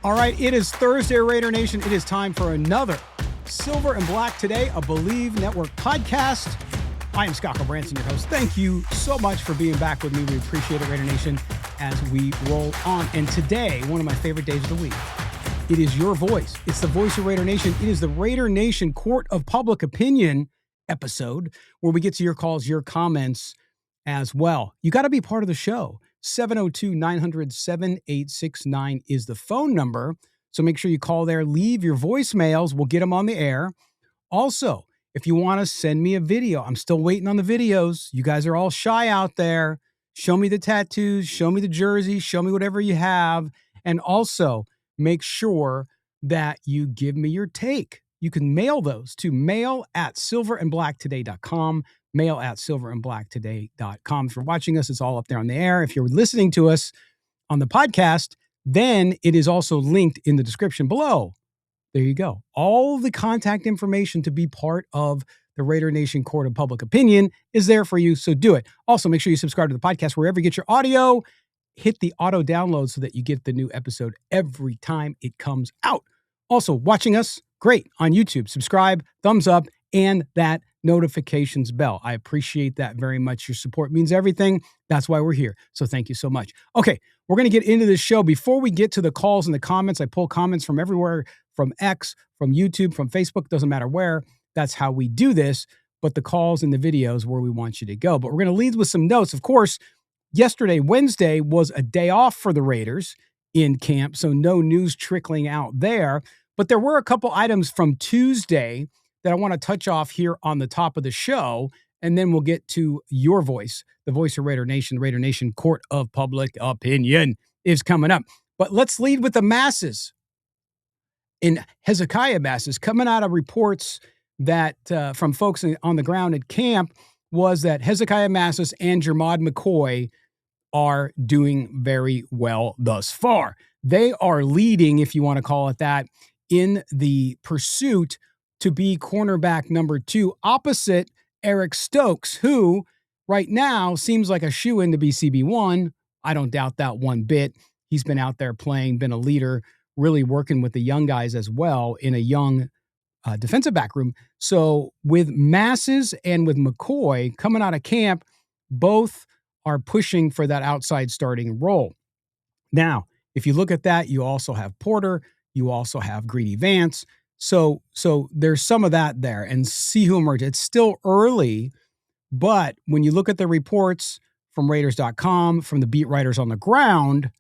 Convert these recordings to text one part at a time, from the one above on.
All right, it is Thursday, Raider Nation. It is time for another Silver and Black Today, a Believe Network podcast. I am Scott Branson, your host. Thank you so much for being back with me. We appreciate it, Raider Nation, as we roll on. And today, one of my favorite days of the week, it is your voice. It's the voice of Raider Nation. It is the Raider Nation Court of Public Opinion episode where we get to your calls, your comments as well. You got to be part of the show. 702-900-7869 is the phone number. So make sure you call there, leave your voicemails. We'll get them on the air. Also, if you want to send me a video, I'm still waiting on the videos. You guys are all shy out there. Show me the tattoos, show me the jersey, show me whatever you have. And also make sure that you give me your take. You can mail those to mail@silverandblacktoday.com. mail@silverandblacktoday.com. If you're watching us, it's all up there on the air. If you're listening to us on the podcast, then it is also linked in the description below. There you go. All the contact information to be part of the Raider Nation Court of Public Opinion is there for you, so do it. Also, make sure you subscribe to the podcast wherever you get your audio. Hit the auto download so that you get the new episode every time it comes out. Also, watching us, great, on YouTube. Subscribe, thumbs up, and that notifications bell. I appreciate that very much. Your support means everything. That's why we're here. So thank you so much. Okay, we're going to get into this show. Before we get to the calls and the comments, I pull comments from everywhere, from X, from YouTube, from Facebook, doesn't matter where. That's how we do this. But the calls and the videos where we want you to go. But we're going to lead with some notes. Of course, yesterday, Wednesday, was a day off for the Raiders in camp, so no news trickling out there. But there were a couple items from Tuesday that I want to touch off here on the top of the show, and then we'll get to your voice, the voice of Raider Nation. Raider Nation Court of Public Opinion is coming up. But let's lead with the masses. In Hezekiah masses, coming out of reports that from folks on the ground at camp was that Hezekiah Masses and Jermod McCoy are doing very well thus far. They are leading, if you want to call it that, in the pursuit to be cornerback number 2 opposite Eric Stokes, who right now seems like a shoo-in to be CB1. I don't doubt that one bit. He's been out there playing, been a leader, really working with the young guys as well in a young defensive back room. So with Masses and with McCoy coming out of camp, both are pushing for that outside starting role. Now, if you look at that, you also have Porter, you also have Greedy Vance. So there's some of that there, and see who emerges. It's still early, but when you look at the reports from Raiders.com, from the beat writers on the ground,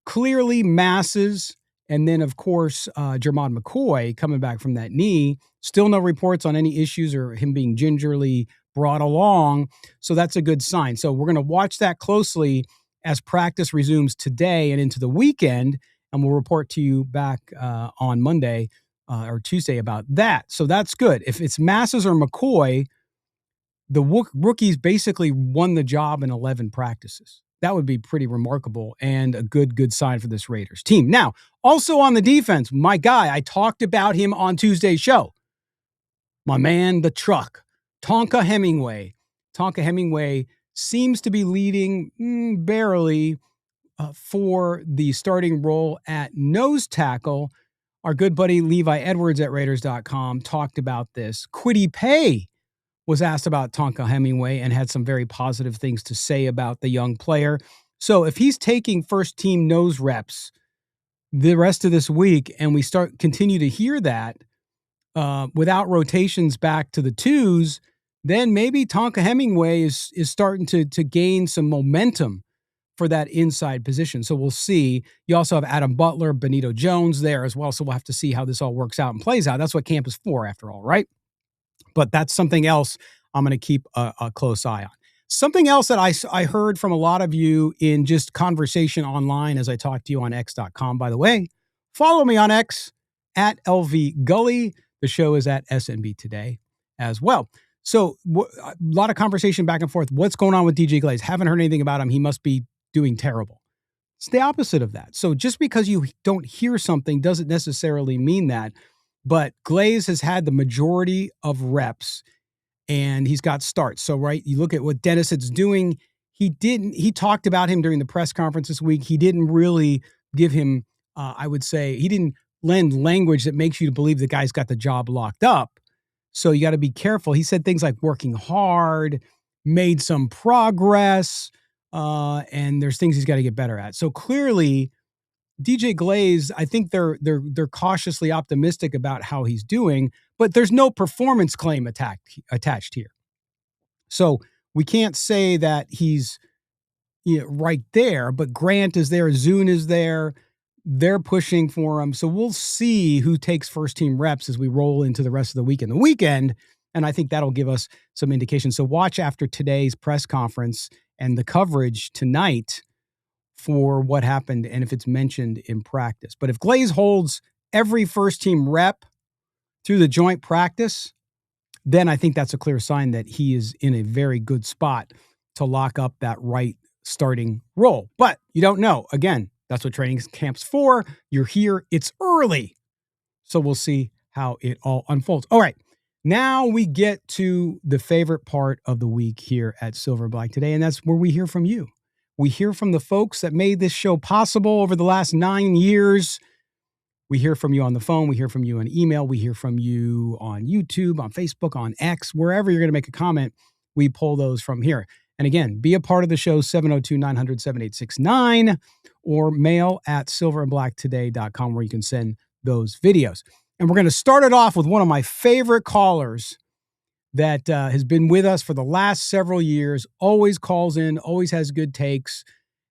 clearly Masses, and then of course Jermod McCoy coming back from that knee. Still no reports on any issues or him being gingerly brought along. So that's a good sign. So we're going to watch that closely as practice resumes today and into the weekend, and we'll report to you back on Monday or Tuesday about that. So that's good. If it's Masses or McCoy, the rookies basically won the job in 11 practices. That would be pretty remarkable and a good sign for this Raiders team. Now, also on the defense, my guy, I talked about him on Tuesday's show. My man, the truck, Tonka Hemingway. Tonka Hemingway seems to be leading barely for the starting role at nose tackle. Our good buddy Levi Edwards at Raiders.com talked about this. Kwity Paye was asked about Tonka Hemingway and had some very positive things to say about the young player. So if he's taking first team nose reps the rest of this week, and we continue to hear that without rotations back to the twos, then maybe Tonka Hemingway is starting to gain some momentum for that inside position. So we'll see. You also have Adam Butler, Benito Jones there as well. So we'll have to see how this all works out and plays out. That's what camp is for, after all, right? But that's something else I'm going to keep a close eye on. Something else that I heard from a lot of you in just conversation online as I talked to you on X.com, by the way. Follow me on X at LV Gully. The show is at SNB Today as well. So a lot of conversation back and forth. What's going on with DJ Glaze? Haven't heard anything about him. He must be doing terrible. It's the opposite of that. So just because you don't hear something doesn't necessarily mean that. But Glaze has had the majority of reps and he's got starts. So, right, you look at what Dennison's doing. He talked about him during the press conference this week. He didn't really give him I would say he didn't lend language that makes you to believe the guy's got the job locked up. So you got to be careful. He said things like working hard, made some progress, and there's things he's got to get better at. So clearly, DJ Glaze, I think they're cautiously optimistic about how he's doing, but there's no performance claim attached here. So we can't say that he's right there, but Grant is there, Zuhn is there. They're pushing for him. So we'll see who takes first team reps as we roll into the rest of the week and the weekend. And I think that'll give us some indication. So watch after today's press conference and the coverage tonight for what happened and if it's mentioned in practice. But if Glaze holds every first team rep through the joint practice, then I think that's a clear sign that he is in a very good spot to lock up that right starting role. But you don't know. Again, that's what training camp's for. You're here. It's early. So we'll see how it all unfolds. All right. Now we get to the favorite part of the week here at Silver and Black today, and that's where we hear from you. We hear from the folks that made this show possible over the last 9 years. We hear from you on the phone. We hear from you on email. We hear from you on YouTube, on Facebook, on X, wherever you're going to make a comment. We pull those from here. And again, be a part of the show, 702-900-7869, or mail at silverandblacktoday.com where you can send those videos. And we're going to start it off with one of my favorite callers that has been with us for the last several years, always calls in, always has good takes,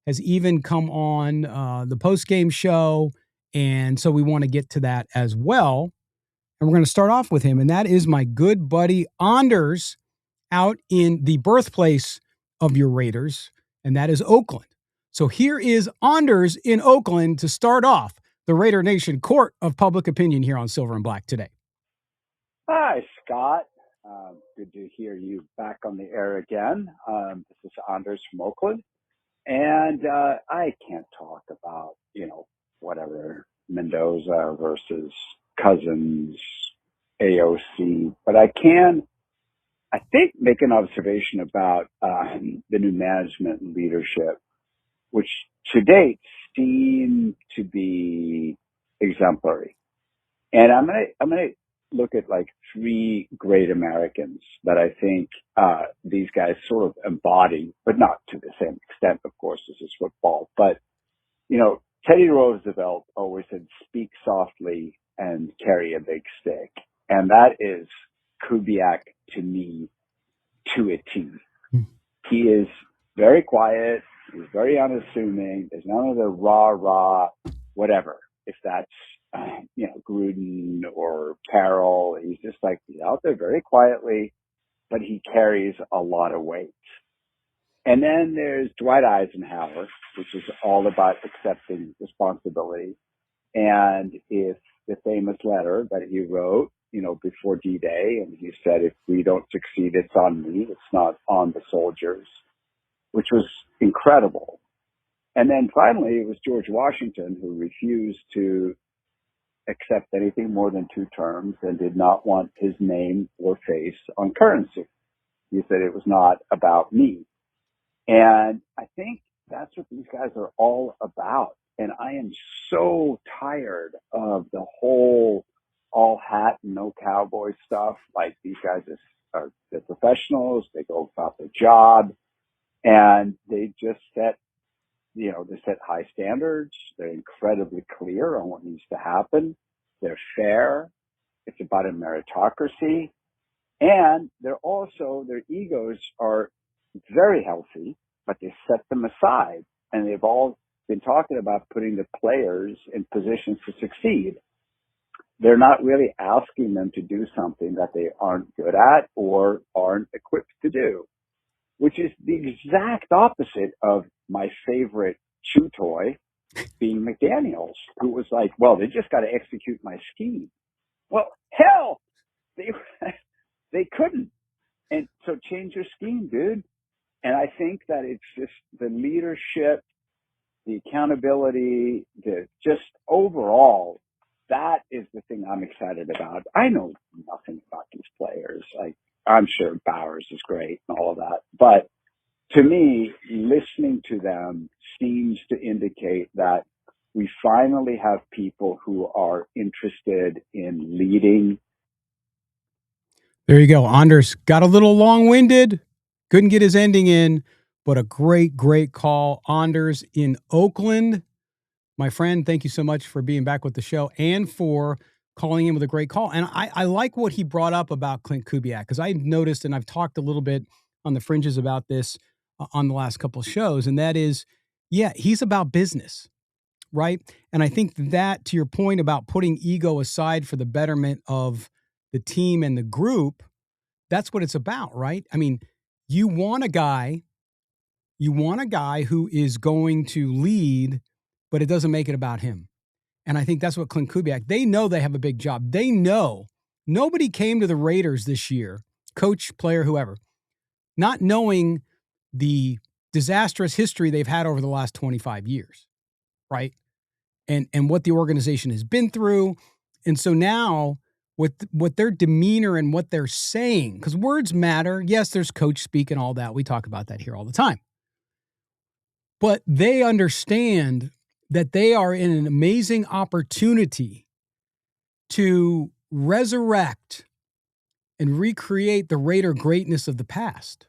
has even come on the post-game show. And so we want to get to that as well. And we're going to start off with him. And that is my good buddy Anders out in the birthplace of your Raiders. And that is Oakland. So here is Anders in Oakland to start off the Raider Nation Court of Public Opinion here on Silver and Black today. Hi, Scott. Good to hear you back on the air again. This is Anders from Oakland. And I can't talk about, whatever, Mendoza versus Cousins, AOC, but I think, make an observation about the new management and leadership, which to date seem to be exemplary. And I'm gonna look at like three great Americans that I think these guys sort of embody, but not to the same extent, of course, this is football. But, Teddy Roosevelt always said, speak softly and carry a big stick. And that is Kubiak to me to a T. He is very quiet. He's very unassuming. There's none of the rah, whatever. If that's, Gruden or Carroll, he's just like, he's out there very quietly, but he carries a lot of weight. And then there's Dwight Eisenhower, which is all about accepting responsibility. And if the famous letter that he wrote, before D-Day, and he said, if we don't succeed, it's on me. It's not on the soldiers, which was incredible. And then finally, it was George Washington who refused to accept anything more than 2 terms and did not want his name or face on currency. He said it was not about me. And I think that's what these guys are all about. And I am so tired of the whole all hat and no cowboy stuff. Like, these guys they're professionals. They go about their job and they just set high standards. They're incredibly clear on what needs to happen. They're fair. It's about a meritocracy. And their egos are very healthy, but they set them aside. And they've all been talking about putting the players in positions to succeed. They're not really asking them to do something that they aren't good at or aren't equipped to do, which is the exact opposite of my favorite chew toy being McDaniels, who was like, well, they just got to execute my scheme. Well, hell, they couldn't. And so change your scheme, dude. And I think that it's just the leadership, the accountability, the just overall, that is the thing I'm excited about. I know nothing about these players. Like, I'm sure Bowers is great and all of that. But to me, listening to them seems to indicate that we finally have people who are interested in leading. There you go. Anders got a little long-winded, couldn't get his ending in, but a great, great call. Anders in Oakland. My friend, thank you so much for being back with the show and for calling in with a great call. And I like what he brought up about Klint Kubiak, because I noticed, and I've talked a little bit on the fringes about this on the last couple of shows, and that is, yeah, he's about business, right? And I think that, to your point about putting ego aside for the betterment of the team and the group, that's what it's about, right? I mean, you want a guy who is going to lead, but it doesn't make it about him. And I think that's what Klint Kubiak, they know they have a big job. They know nobody came to the Raiders this year, coach, player, whoever, not knowing the disastrous history they've had over the last 25 years, right? And what the organization has been through. And so now what their demeanor and what they're saying, because words matter. Yes, there's coach speak and all that. We talk about that here all the time. But they understand that they are in an amazing opportunity to resurrect and recreate the Raider greatness of the past.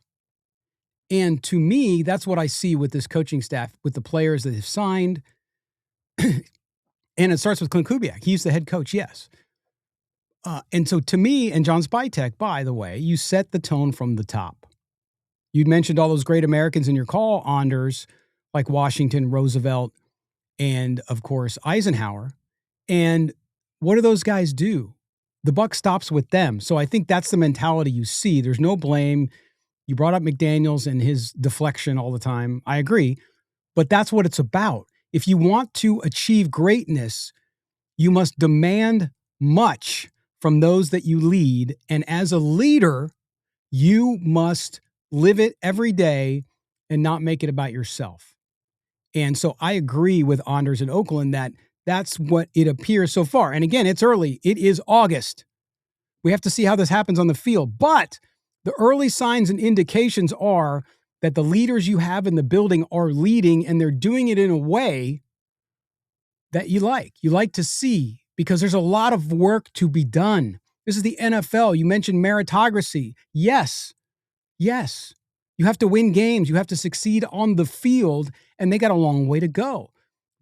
And to me, that's what I see with this coaching staff, with the players that have signed. And it starts with Klint Kubiak. He's the head coach, yes. And so to me, and John Spytek, by the way, you set the tone from the top. You mentioned all those great Americans in your call, Anders, like Washington, Roosevelt, and, of course, Eisenhower. And what do those guys do? The buck stops with them. So I think that's the mentality you see. There's no blame. You brought up McDaniels and his deflection all the time. I agree. But that's what it's about. If you want to achieve greatness, you must demand much from those that you lead. And as a leader, you must live it every day and not make it about yourself. And so I agree with Anders in Oakland that that's what it appears so far. And again, it's early. It is August. We have to see how this happens on the field. But the early signs and indications are that the leaders you have in the building are leading, and they're doing it in a way that you like to see, because there's a lot of work to be done. This is the NFL. You mentioned meritocracy. Yes. You have to win games. You have to succeed on the field, and they got a long way to go.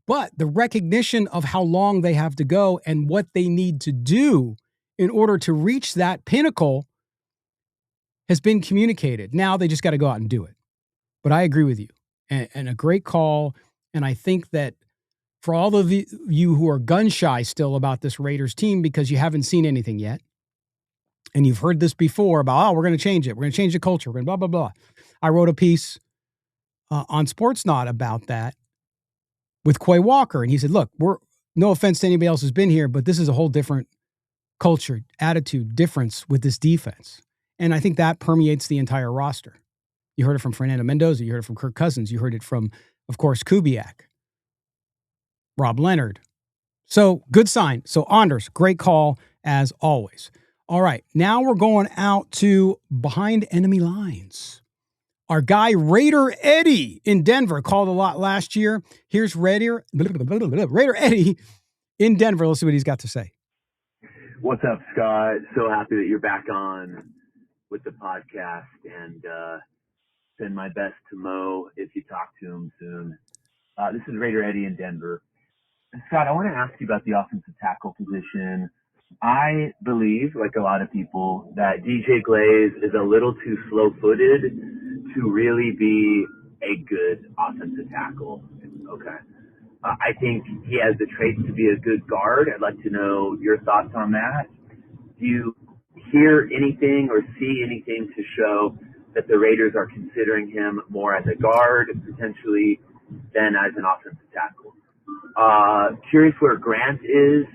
But the recognition of how long they have to go and what they need to do in order to reach that pinnacle has been communicated. Now they just got to go out and do it. But I agree with you, and a great call. And I think that for all of you who are gun shy still about this Raiders team because you haven't seen anything yet, and you've heard this before about, we're going to change it. We're going to change the culture. We're going to blah, blah, blah. I wrote a piece on Sportsnaut about that with Quay Walker. And he said, look, no offense to anybody else who's been here, but this is a whole different culture, attitude, difference with this defense. And I think that permeates the entire roster. You heard it from Fernando Mendoza. You heard it from Kirk Cousins. You heard it from, of course, Kubiak, Rob Leonard. So good sign. So Anders, great call as always. All right, now we're going out to behind enemy lines. Our guy Raider Eddie in Denver called a lot last year. Here's Raider Eddie in Denver. Let's see what he's got to say. What's up, Scott? So happy that you're back on with the podcast, and send my best to Mo if you talk to him soon. This is Raider Eddie in Denver. Scott, I want to ask you about the offensive tackle position. I believe, like a lot of people, that DJ Glaze is a little too slow-footed to really be a good offensive tackle. Okay. I think he has the traits to be a good guard. I'd like to know your thoughts on that. Do you hear anything or see anything to show that the Raiders are considering him more as a guard, potentially, than as an offensive tackle? Curious where Grant is,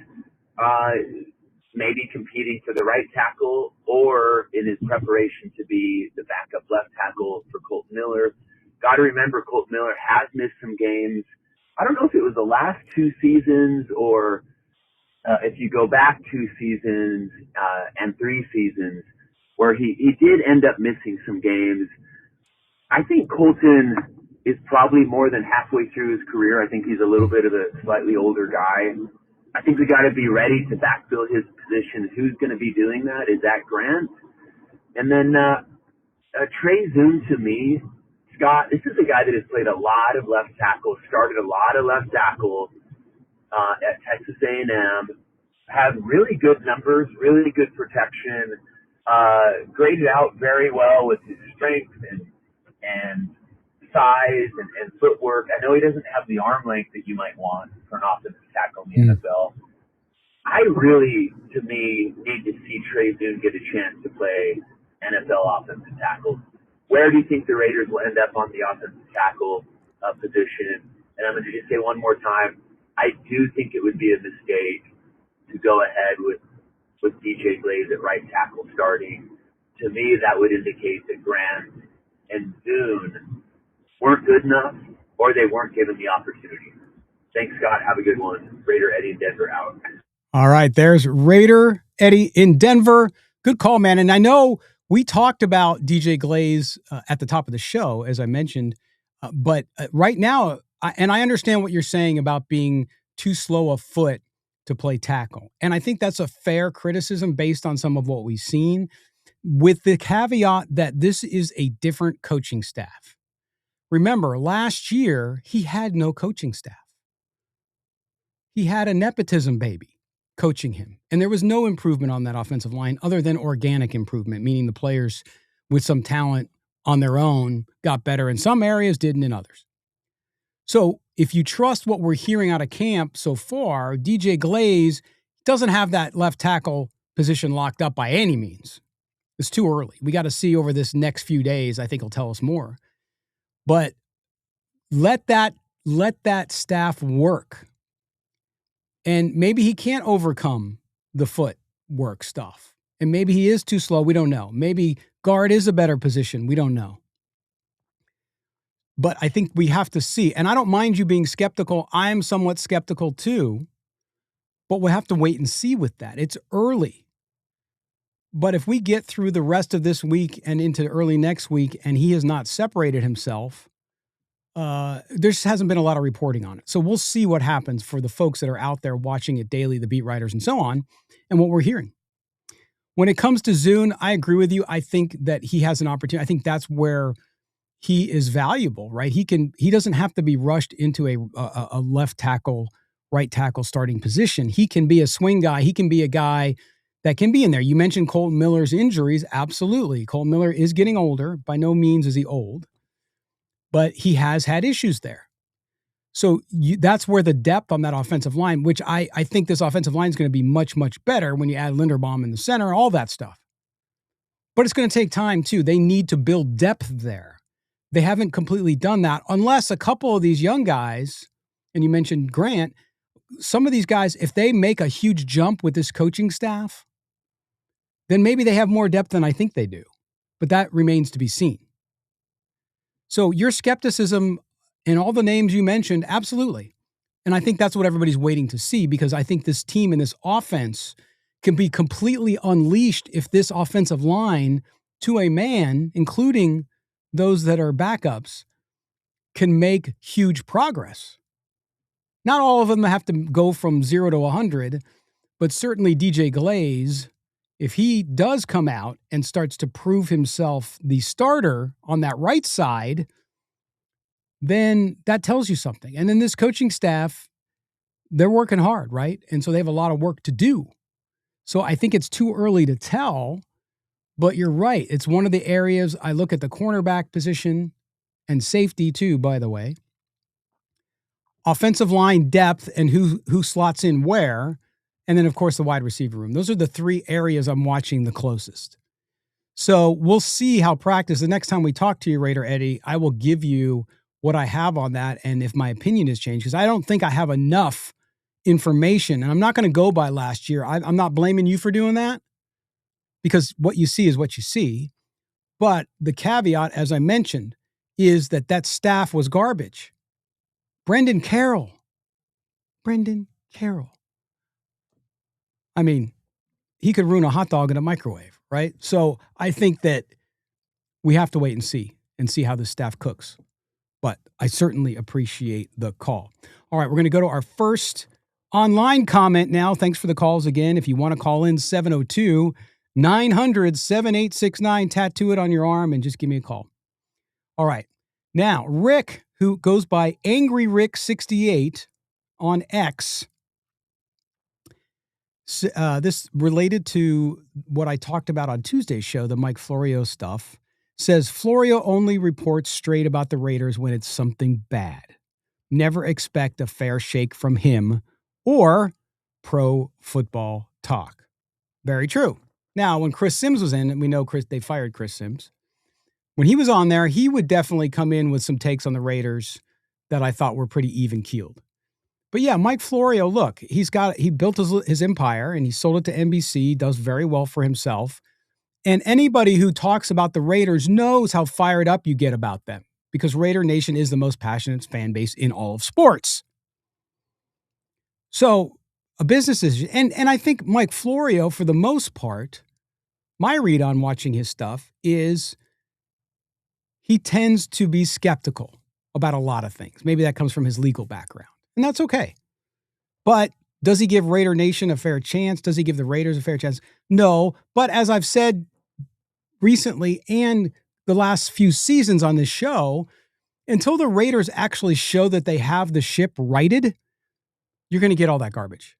maybe competing for the right tackle or in his preparation to be the backup left tackle for Kolton Miller. Got to remember, Kolton Miller has missed some games. I don't know if it was the last two seasons or if you go back 2 seasons and 3 seasons where he did end up missing some games. I think Kolton is probably more than halfway through his career. I think he's a little bit of a slightly older guy. I think we got to be ready to backfill his position. Who's going to be doing that? Is that Grant? And then Trey Zuhn, to me, Scott, this is a guy that has played a lot of left tackle, started a lot of left tackle at Texas A&M, have really good numbers, really good protection, graded out very well with his strength and size and footwork. I know he doesn't have the arm length that you might want for an offensive tackle in the NFL. I really, to me, need to see Trey Zuhn get a chance to play NFL offensive tackle. Where do you think the Raiders will end up on the offensive tackle position? And I'm going to just say one more time, I do think it would be a mistake to go ahead with DJ Glaze at right tackle starting. To me, that would indicate that Grant and Zuhn weren't good enough, or they weren't given the opportunity. Thanks, Scott. Have a good one. Raider Eddie in Denver out. All right, there's Raider Eddie in Denver. Good call, man. And I know we talked about DJ Glaze at the top of the show, as I mentioned, but right now, and I understand what you're saying about being too slow of foot to play tackle. And I think that's a fair criticism based on some of what we've seen, with the caveat that this is a different coaching staff. Remember, last year, he had no coaching staff. He had a nepotism baby coaching him. And there was no improvement on that offensive line other than organic improvement, meaning the players with some talent on their own got better in some areas, didn't in others. So if you trust what we're hearing out of camp so far, DJ Glaze doesn't have that left tackle position locked up by any means. It's too early. We got to see over this next few days. I think he'll tell us more. But let that staff work. And maybe he can't overcome the footwork stuff. And maybe he is too slow. We don't know. Maybe guard is a better position. We don't know. But I think we have to see. And I don't mind you being skeptical. I'm somewhat skeptical too. But we'll have to wait and see with that. It's early. But if we get through the rest of this week and into early next week and he has not separated himself, there just hasn't been a lot of reporting on it. So we'll see what happens for the folks that are out there watching it daily, the beat writers and so on, and what we're hearing. When it comes to Zuhn, I agree with you. I think that he has an opportunity. I think that's where he is valuable, right? He doesn't have to be rushed into a left tackle, right tackle starting position. He can be a swing guy. He can be a guy that can be in there. You mentioned Kolton Miller's injuries. Absolutely. Kolton Miller is getting older. By no means is he old, but he has had issues there. So that's where the depth on that offensive line, which I think this offensive line is going to be much, much better when you add Linderbaum in the center, all that stuff. But it's going to take time too. They need to build depth there. They haven't completely done that unless a couple of these young guys, and you mentioned Grant, some of these guys, if they make a huge jump with this coaching staff, then maybe they have more depth than I think they do. But that remains to be seen. So your skepticism in all the names you mentioned, absolutely. And I think that's what everybody's waiting to see, because I think this team and this offense can be completely unleashed if this offensive line, to a man, including those that are backups, can make huge progress. Not all of them have to go from 0 to 100, but certainly DJ Glaze, if he does come out and starts to prove himself the starter on that right side, then that tells you something. And then this coaching staff, they're working hard, right? And so they have a lot of work to do. So I think it's too early to tell, but you're right. It's one of the areas I look at the cornerback position and safety too, by the way. Offensive line depth and who slots in where, and then, of course, the wide receiver room. Those are the three areas I'm watching the closest. So we'll see how practice. The next time we talk to you, Raider Eddie, I will give you what I have on that and if my opinion has changed, because I don't think I have enough information. And I'm not going to go by last year. I'm not blaming you for doing that, because what you see is what you see. But the caveat, as I mentioned, is that staff was garbage. Brendan Carroll. I mean, he could ruin a hot dog in a microwave, right? So I think that we have to wait and see how the staff cooks. but I certainly appreciate the call. All right, we're going to go to our first online comment now. Thanks for the calls again. If you want to call in, 702-900-7869, tattoo it on your arm and just give me a call. All right. Now, Rick, who goes by Angry Rick 68 on X, this related to what I talked about on Tuesday's show, the Mike Florio stuff, says Florio only reports straight about the Raiders when it's something bad. Never expect a fair shake from him or pro football talk. Very true. Now, when Chris Sims was in, and we know they fired Chris Sims. When he was on there, he would definitely come in with some takes on the Raiders that I thought were pretty even-keeled. But yeah, Mike Florio, look, he built his empire and he sold it to NBC, does very well for himself. And anybody who talks about the Raiders knows how fired up you get about them because Raider Nation is the most passionate fan base in all of sports. So a business is, and I think Mike Florio, for the most part, my read on watching his stuff is he tends to be skeptical about a lot of things. Maybe that comes from his legal background, and that's okay. But does he give Raider Nation a fair chance? Does he give the Raiders a fair chance? No, but as I've said recently and the last few seasons on this show, until the Raiders actually show that they have the ship righted, you're going to get all that garbage.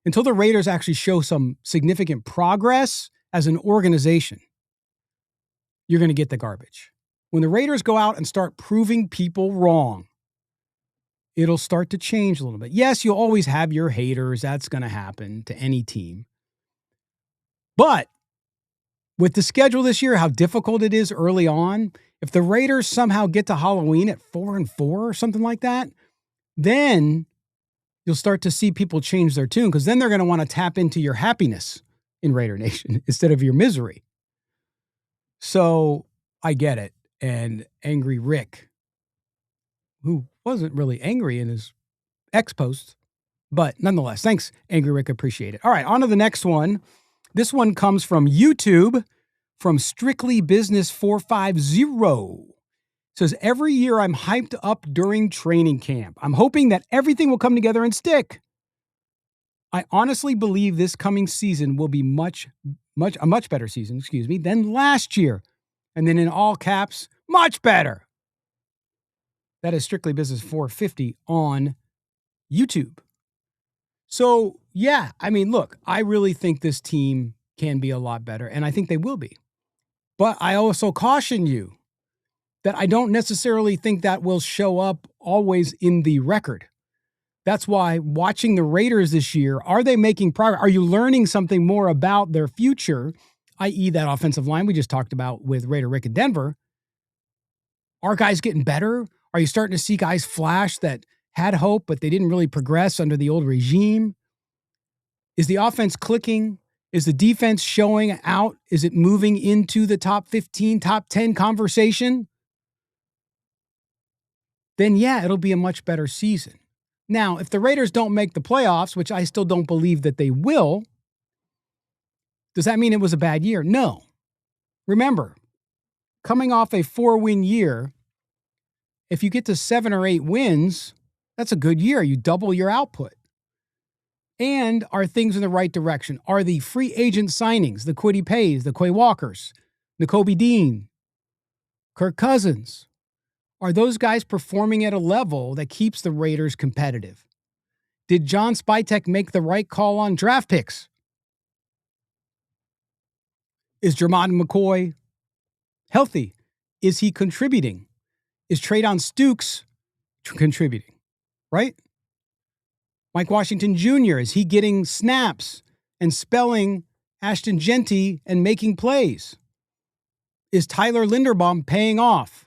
Until the Raiders actually show some significant progress as an organization, you're going to get the garbage. When the Raiders go out and start proving people wrong, it'll start to change a little bit. Yes, you'll always have your haters. That's going to happen to any team. But with the schedule this year, how difficult it is early on, if the Raiders somehow get to Halloween at 4-4 or something like that, then you'll start to see people change their tune because then they're going to want to tap into your happiness in Raider Nation instead of your misery. So I get it. And Angry Rick, who wasn't really angry in his X post, but nonetheless, thanks, Angry Rick. Appreciate it. All right, on to the next one. This one comes from YouTube, from Strictly Business 450. It says, every year I'm hyped up during training camp. I'm hoping that everything will come together and stick. I honestly believe this coming season will be a much better season, than last year. And then in all caps, much better. That is Strictly Business 450 on YouTube. So, yeah, I mean, look, I really think this team can be a lot better, and I think they will be. But I also caution you that I don't necessarily think that will show up always in the record. That's why watching the Raiders this year, are they making progress? Are you learning something more about their future, i.e. that offensive line we just talked about with Raider Rick in Denver? Are guys getting better? Are you starting to see guys flash that had hope, but they didn't really progress under the old regime? Is the offense clicking? Is the defense showing out? Is it moving into the top 15, top 10 conversation? Then yeah, it'll be a much better season. Now, if the Raiders don't make the playoffs, which I still don't believe that they will, does that mean it was a bad year? No. Remember, coming off a 4-win year, if you get to 7 or 8 wins, that's a good year. You double your output. And are things in the right direction? Are the free agent signings, the Kwity Pays, the Quay Walkers, Nakobe Dean, Kirk Cousins, are those guys performing at a level that keeps the Raiders competitive? Did John Spytek make the right call on draft picks? Is Jermon McCoy healthy? Is he contributing? Is Traydon Stukes contributing? Right? Mike Washington Jr., is he getting snaps and spelling Ashton Genty and making plays? Is Tyler Linderbaum paying off?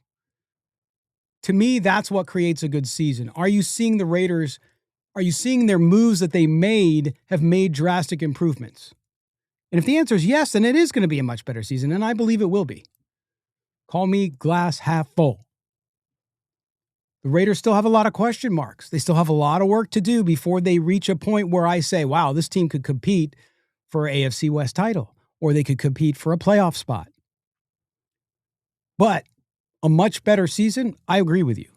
To me, that's what creates a good season. Are you seeing the Raiders? Are you seeing their moves that they have made drastic improvements? And if the answer is yes, then it is going to be a much better season, and I believe it will be. Call me glass half full. The Raiders still have a lot of question marks. They still have a lot of work to do before they reach a point where I say, wow, this team could compete for an AFC West title, or they could compete for a playoff spot. But a much better season, I agree with you.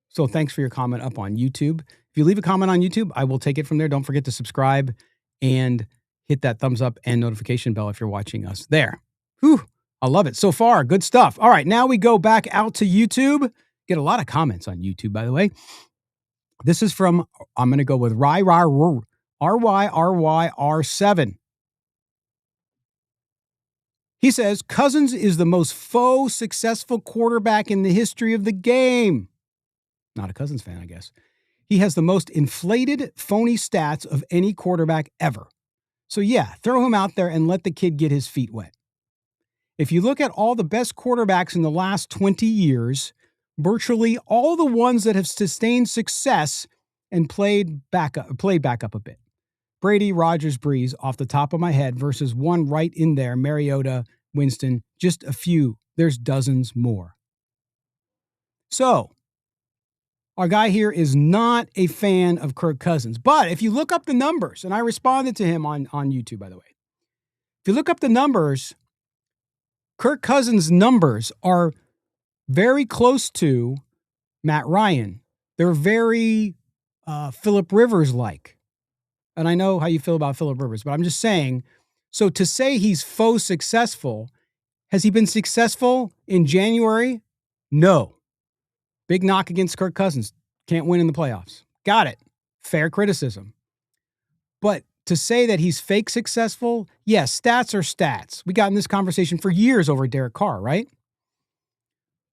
So thanks for your comment up on YouTube. If you leave a comment on YouTube, I will take it from there. Don't forget to subscribe and hit that thumbs up and notification bell if you're watching us there. Whew, I love it. So far, good stuff. All right, now we go back out to YouTube. Get a lot of comments on YouTube, by the way. This is from, I'm going to go with RYRYR7. He says, Cousins is the most faux successful quarterback in the history of the game. Not a Cousins fan, I guess. He has the most inflated, phony stats of any quarterback ever. So yeah, throw him out there and let the kid get his feet wet. If you look at all the best quarterbacks in the last 20 years, virtually all the ones that have sustained success and played back up a bit. Brady, Rodgers, Breeze off the top of my head versus one right in there, Mariota, Winston, just a few. There's dozens more. So, our guy here is not a fan of Kirk Cousins. But if you look up the numbers, and I responded to him on YouTube, by the way. If you look up the numbers, Kirk Cousins' numbers are very close to Matt Ryan. They're very Phillip Rivers-like. And I know how you feel about Phillip Rivers, but I'm just saying, so to say he's faux successful, has he been successful in January? No. Big knock against Kirk Cousins. Can't win in the playoffs. Got it. Fair criticism. But to say that he's fake successful, yes, stats are stats. We got in this conversation for years over Derek Carr, right?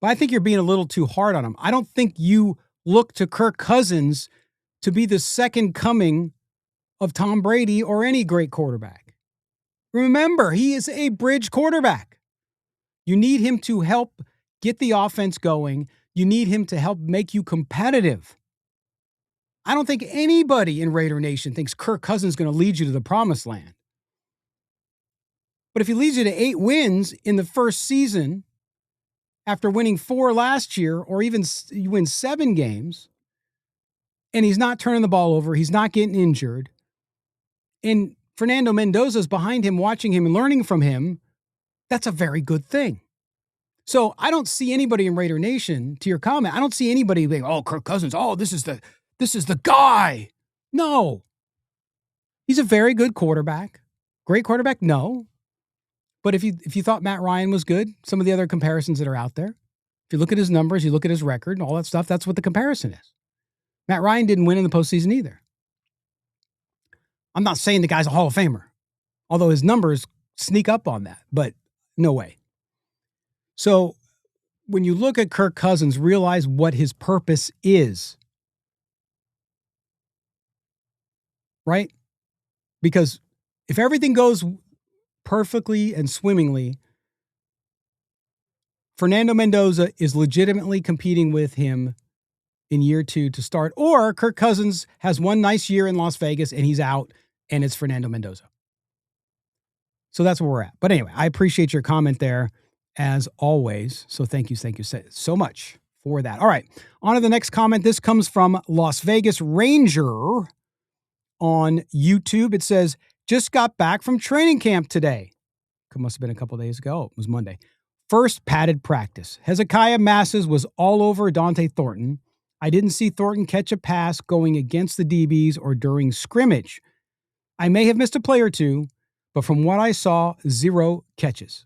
But I think you're being a little too hard on him. I don't think you look to Kirk Cousins to be the second coming of Tom Brady or any great quarterback. Remember, he is a bridge quarterback. You need him to help get the offense going. You need him to help make you competitive. I don't think anybody in Raider Nation thinks Kirk Cousins is going to lead you to the promised land. But if he leads you to 8 wins in the first season, after winning 4 last year, or even you win 7 games, and he's not turning the ball over, he's not getting injured, and Fernando Mendoza is behind him, watching him and learning from him, that's a very good thing. So I don't see anybody in Raider Nation, to your comment, I don't see anybody being, oh, Kirk Cousins, oh, this is the guy. No. He's a very good quarterback. Great quarterback? No. But if you thought Matt Ryan was good, some of the other comparisons that are out there, if you look at his numbers, you look at his record and all that stuff, that's what the comparison is. Matt Ryan didn't win in the postseason either. I'm not saying the guy's a Hall of Famer, although his numbers sneak up on that, but no way. So when you look at Kirk Cousins, realize what his purpose is. Right? Because if everything goes perfectly and swimmingly, Fernando Mendoza is legitimately competing with him in year 2 to start, or Kirk Cousins has one nice year in Las Vegas and he's out and it's Fernando Mendoza. So that's where we're at. But anyway, I appreciate your comment there as always. So thank you so much for that. All right, on to the next comment. This comes from Las Vegas Ranger on YouTube. It says, just got back from training camp today. It must have been a couple days ago. It was Monday. First padded practice. Hezekiah Masses was all over Dante Thornton. I didn't see Thornton catch a pass going against the DBs or during scrimmage. I may have missed a play or two, but from what I saw, 0 catches.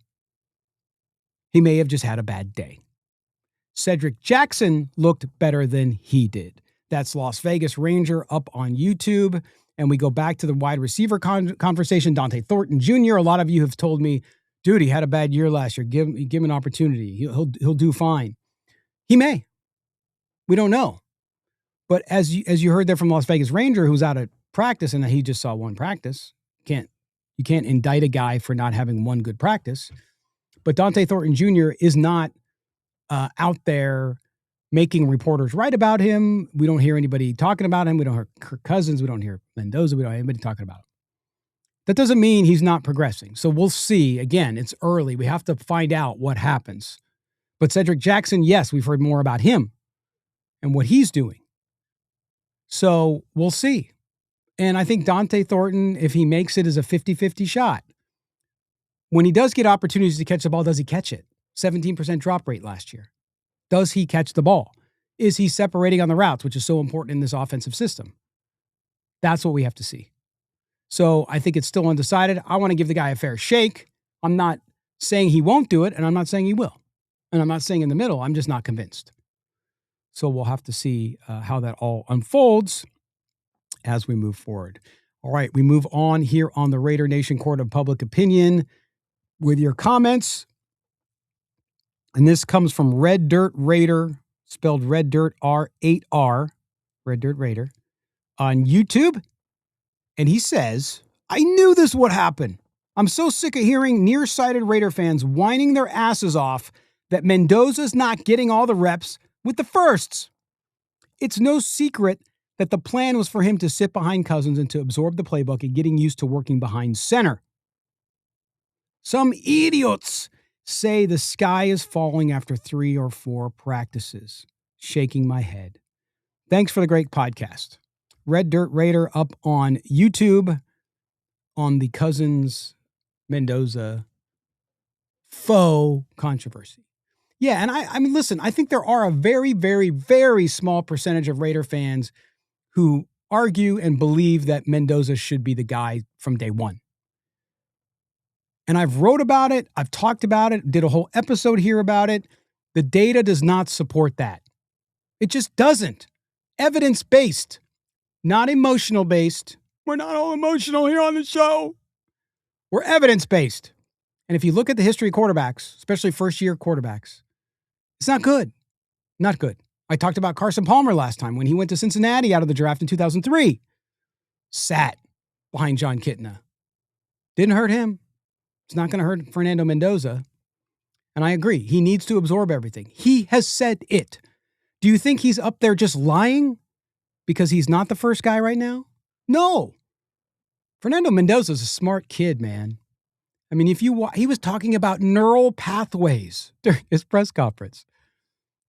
He may have just had a bad day. Cedric Jackson looked better than he did. That's Las Vegas Ranger up on YouTube. And we go back to the wide receiver conversation. Dante Thornton Jr., a lot of you have told me, dude, he had a bad year last year. Give him an opportunity. He'll do fine. He may. We don't know. But as you heard there from Las Vegas Ranger, who's out of practice, and he just saw one practice. You can't indict a guy for not having one good practice. But Dante Thornton Jr. is not out there making reporters write about him. We don't hear anybody talking about him. We don't hear Kirk Cousins. We don't hear Mendoza. We don't hear anybody talking about him. That doesn't mean he's not progressing. So we'll see. Again, it's early. We have to find out what happens. But Cedric Jackson, yes, we've heard more about him and what he's doing. So we'll see. And I think Dante Thornton, if he makes it, is a 50-50 shot. When he does get opportunities to catch the ball, does he catch it? 17% drop rate last year. Does he catch the ball? Is he separating on the routes, which is so important in this offensive system? That's what we have to see. So I think it's still undecided. I want to give the guy a fair shake. I'm not saying he won't do it, and I'm not saying he will. And I'm not saying in the middle. I'm just not convinced. So we'll have to see how that all unfolds as we move forward. All right, we move on here on the Raider Nation Court of Public Opinion with your comments. And this comes from Red Dirt Raider, spelled Red Dirt R8R, Red Dirt Raider, on YouTube. And he says, I knew this would happen. I'm so sick of hearing nearsighted Raider fans whining their asses off that Mendoza's not getting all the reps with the firsts. It's no secret that the plan was for him to sit behind Cousins and to absorb the playbook and getting used to working behind center. Some idiots say the sky is falling after 3 or 4 practices. Shaking my head. Thanks for the great podcast. Red Dirt Raider up on YouTube on the Cousins Mendoza faux controversy. Yeah, and I mean, listen, I think there are a very, very, very small percentage of Raider fans who argue and believe that Mendoza should be the guy from day one. And I've wrote about it, I've talked about it, did a whole episode here about it. The data does not support that. It just doesn't. Evidence-based, not emotional-based. We're not all emotional here on the show. We're evidence-based. And if you look at the history of quarterbacks, especially first-year quarterbacks, it's not good. Not good. I talked about Carson Palmer last time when he went to Cincinnati out of the draft in 2003. Sat behind John Kitna. Didn't hurt him. It's not going to hurt Fernando Mendoza. And I agree. He needs to absorb everything. He has said it. Do you think he's up there just lying because he's not the first guy right now? No. Fernando Mendoza's a smart kid, man. I mean, he was talking about neural pathways during his press conference.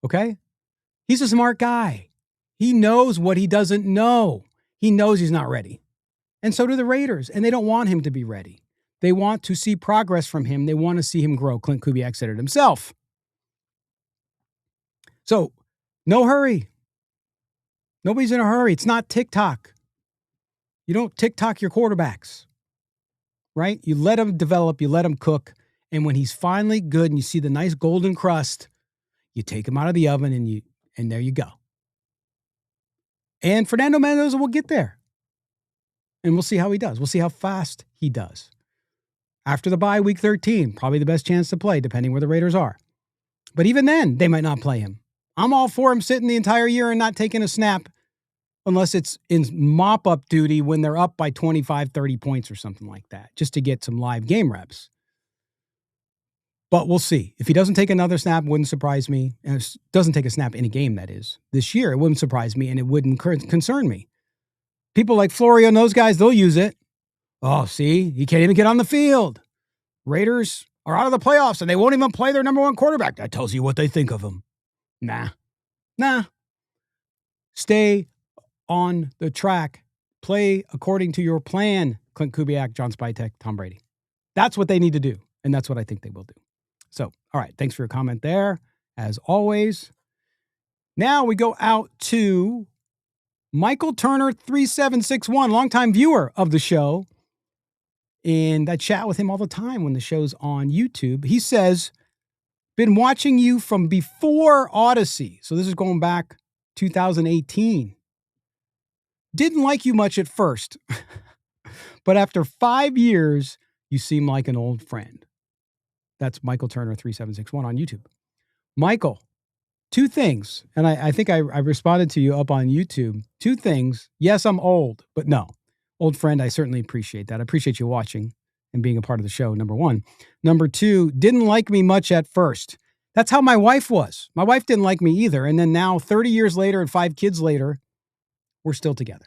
Okay? He's a smart guy. He knows what he doesn't know. He knows he's not ready. And so do the Raiders. And they don't want him to be ready. They want to see progress from him. They want to see him grow. Klint Kubiak said it himself. So, no hurry. Nobody's in a hurry. It's not TikTok. You don't TikTok your quarterbacks, right? You let them develop. You let them cook. And when he's finally good and you see the nice golden crust, you take him out of the oven and there you go. And Fernando Mendoza will get there. And we'll see how he does. We'll see how fast he does. After the bye, week 13, probably the best chance to play, depending where the Raiders are. But even then, they might not play him. I'm all for him sitting the entire year and not taking a snap unless it's in mop-up duty when they're up by 25, 30 points or something like that, just to get some live game reps. But we'll see. If he doesn't take another snap, it wouldn't surprise me. And it doesn't take a snap in a game, that is. This year, it wouldn't surprise me, and it wouldn't concern me. People like Florio and those guys, they'll use it. Oh, see, he can't even get on the field. Raiders are out of the playoffs, and they won't even play their number one quarterback. That tells you what they think of him. Nah. Stay on the track. Play according to your plan, Klint Kubiak, John Spytek, Tom Brady. That's what they need to do, and that's what I think they will do. So, all right, thanks for your comment there, as always. Now we go out to Michael Turner 3761, longtime viewer of the show. And I chat with him all the time when the show's on YouTube. He says, been watching you from before Odyssey. So this is going back 2018. Didn't like you much at first. But after 5 years, you seem like an old friend. That's Michael Turner 3761 on YouTube. Michael, 2 things. And I think I responded to you up on YouTube. 2 things. Yes, I'm old, but no. Old friend, I certainly appreciate that. I appreciate you watching and being a part of the show, number 1. Number 2, didn't like me much at first. That's how my wife was. My wife didn't like me either. And then now, 30 years later and 5 kids later, we're still together.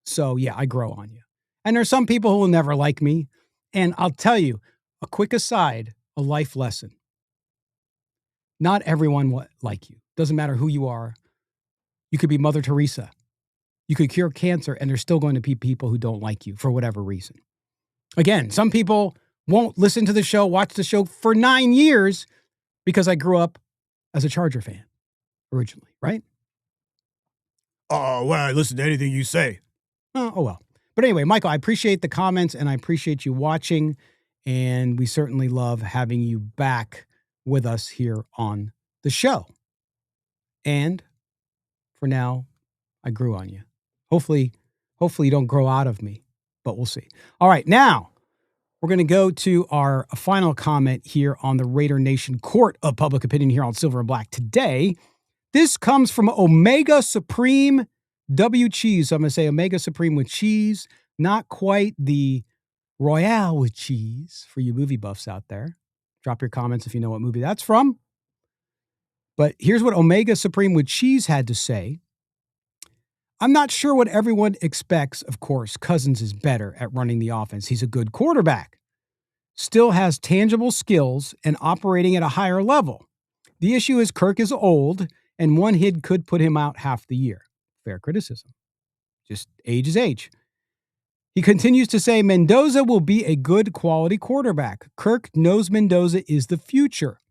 So yeah, I grow on you. And there's some people who will never like me. And I'll tell you, a quick aside, a life lesson. Not everyone will like you. Doesn't matter who you are. You could be Mother Teresa. You could cure cancer, and there's still going to be people who don't like you for whatever reason. Again, some people won't listen to the show, watch the show for 9 years because I grew up as a Charger fan. originally, right? Oh, well, I listen to anything you say. Oh, well. But anyway, Michael, I appreciate the comments and I appreciate you watching. And we certainly love having you back with us here on the show. And for now, I grew on you. Hopefully you don't grow out of me, but we'll see. All right, now we're going to go to our final comment here on the Raider Nation Court of Public Opinion here on Silver and Black today. This comes from Omega Supreme W Cheese. So I'm going to say Omega Supreme with cheese, not quite the Royale with cheese for you movie buffs out there. Drop your comments if you know what movie that's from. But here's what Omega Supreme with cheese had to say. I'm not sure what everyone expects. Of course, Cousins is better at running the offense. He's a good quarterback. Still has tangible skills and operating at a higher level. The issue is Kirk is old, and one hit could put him out half the year. Fair criticism. Just age is age. He continues to say Mendoza will be a good quality quarterback. Kirk knows Mendoza is the future.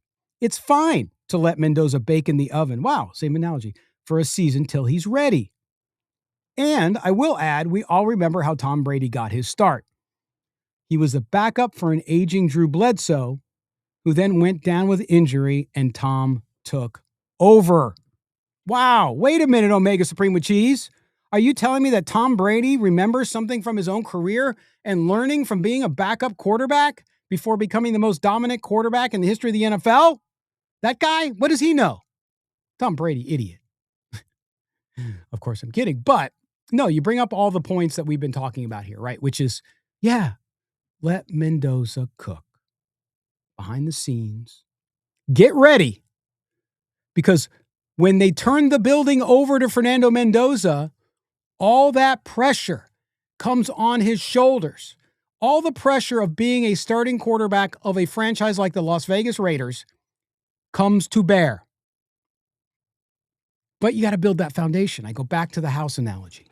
It's fine to let Mendoza bake in the oven. Wow, same analogy. For a season till he's ready. And I will add, we all remember how Tom Brady got his start. He was the backup for an aging Drew Bledsoe, who then went down with injury, and Tom took over. Wow, wait a minute, Omega Supreme with cheese. Are you telling me that Tom Brady remembers something from his own career and learning from being a backup quarterback before becoming the most dominant quarterback in the history of the NFL? That guy, what does he know? Tom Brady, idiot. Of course, I'm kidding. But no, you bring up all the points that we've been talking about here, right? Which is, yeah, let Mendoza cook behind the scenes. Get ready. Because when they turn the building over to Fernando Mendoza, all that pressure comes on his shoulders. All the pressure of being a starting quarterback of a franchise like the Las Vegas Raiders comes to bear. But you got to build that foundation. I go back to the house analogy.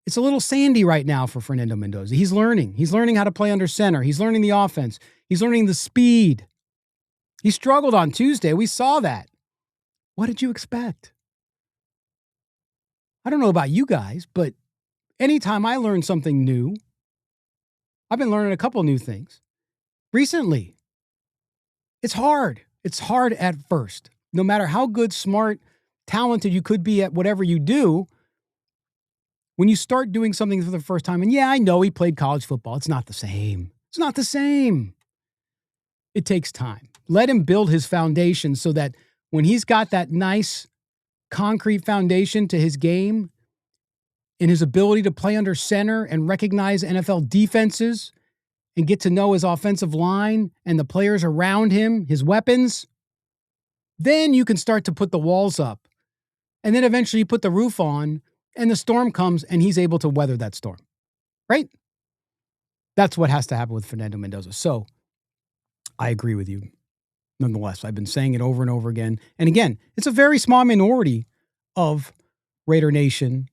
It's a little sandy right now for Fernando Mendoza. He's learning. He's learning how to play under center. He's learning the offense. He's learning the speed. He struggled on Tuesday. We saw that. What did you expect? I don't know about you guys, but anytime I learn something new, I've been learning a couple new things recently. It's hard. It's hard at first. No matter how good, smart, talented you could be at whatever you do, when you start doing something for the first time, and yeah, I know he played college football. It's not the same. It's not the same. It takes time. Let him build his foundation so that when he's got that nice concrete foundation to his game and his ability to play under center and recognize NFL defenses and get to know his offensive line and the players around him, his weapons, then you can start to put the walls up. And then eventually you put the roof on and the storm comes and he's able to weather that storm, right? That's what has to happen with Fernando Mendoza. So I agree with you. Nonetheless, I've been saying it over and over again. And again, it's a very small minority of Raider Nation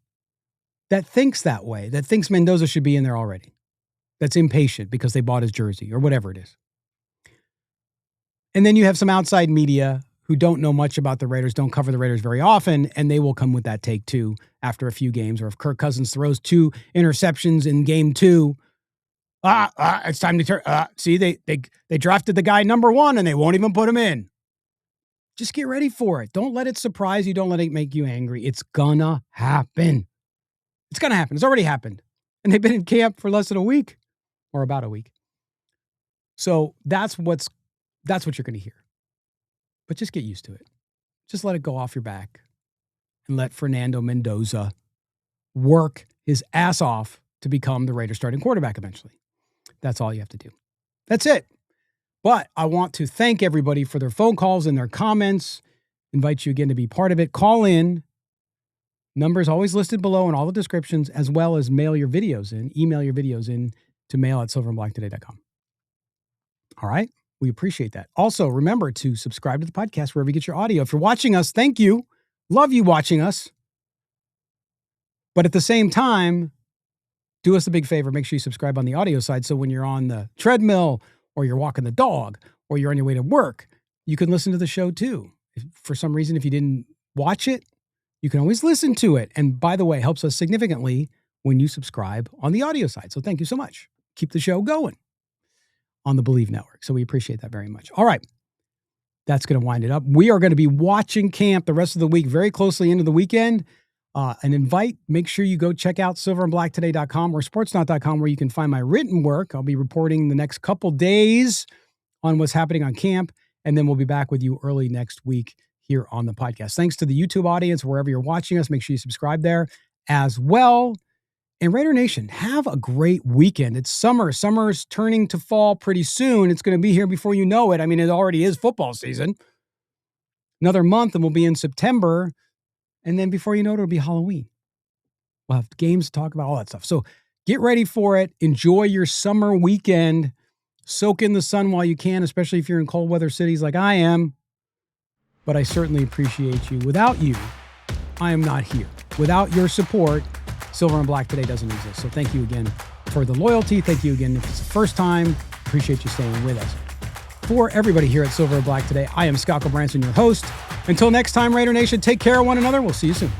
that thinks that way, that thinks Mendoza should be in there already, that's impatient because they bought his jersey or whatever it is. And then you have some outside media who don't know much about the Raiders, don't cover the Raiders very often, and they will come with that take too after a few games. Or if Kirk Cousins throws 2 interceptions in game 2, it's time to turn. See, they drafted the guy number 1 and they won't even put him in. Just get ready for it. Don't let it surprise you. Don't let it make you angry. It's gonna happen. It's gonna happen. It's already happened. And they've been in camp for less than a week or about a week. So that's what you're gonna hear. But just get used to it. Just let it go off your back and let Fernando Mendoza work his ass off to become the Raiders starting quarterback eventually. That's all you have to do. That's it. But I want to thank everybody for their phone calls and their comments. Invite you again to be part of it. Call in. Numbers always listed below in all the descriptions, as well as email your videos in to mail@silverandblacktoday.com. All right. We appreciate that. Also, remember to subscribe to the podcast wherever you get your audio. If you're watching us, thank you. Love you watching us. But at the same time, do us a big favor. Make sure you subscribe on the audio side so when you're on the treadmill or you're walking the dog or you're on your way to work, you can listen to the show too. For some reason, if you didn't watch it, you can always listen to it. And by the way, it helps us significantly when you subscribe on the audio side. So thank you so much. Keep the show going on the Believe Network. So we appreciate that very much. All right. That's going to wind it up. We are going to be watching camp the rest of the week, very closely into the weekend. Make sure you go check out silverandblacktoday.com or sportsnaut.com, where you can find my written work. I'll be reporting the next couple days on what's happening on camp, and then we'll be back with you early next week here on the podcast. Thanks to the YouTube audience, wherever you're watching us. Make sure you subscribe there as well. And Raider Nation, have a great weekend. It's summer. Summer's turning to fall pretty soon. It's going to be here before you know it. I mean, it already is football season. Another month and we'll be in September. And then before you know it, it'll be Halloween. We'll have games to talk about, all that stuff. So get ready for it. Enjoy your summer weekend. Soak in the sun while you can, especially if you're in cold weather cities like I am. But I certainly appreciate you. Without you, I am not here. Without your support, Silver and Black Today doesn't exist. So thank you again for the loyalty. Thank you again if it's the first time. Appreciate you staying with us. For everybody here at Silver and Black Today, I am Scott Branson, your host. Until next time, Raider Nation, take care of one another. We'll see you soon.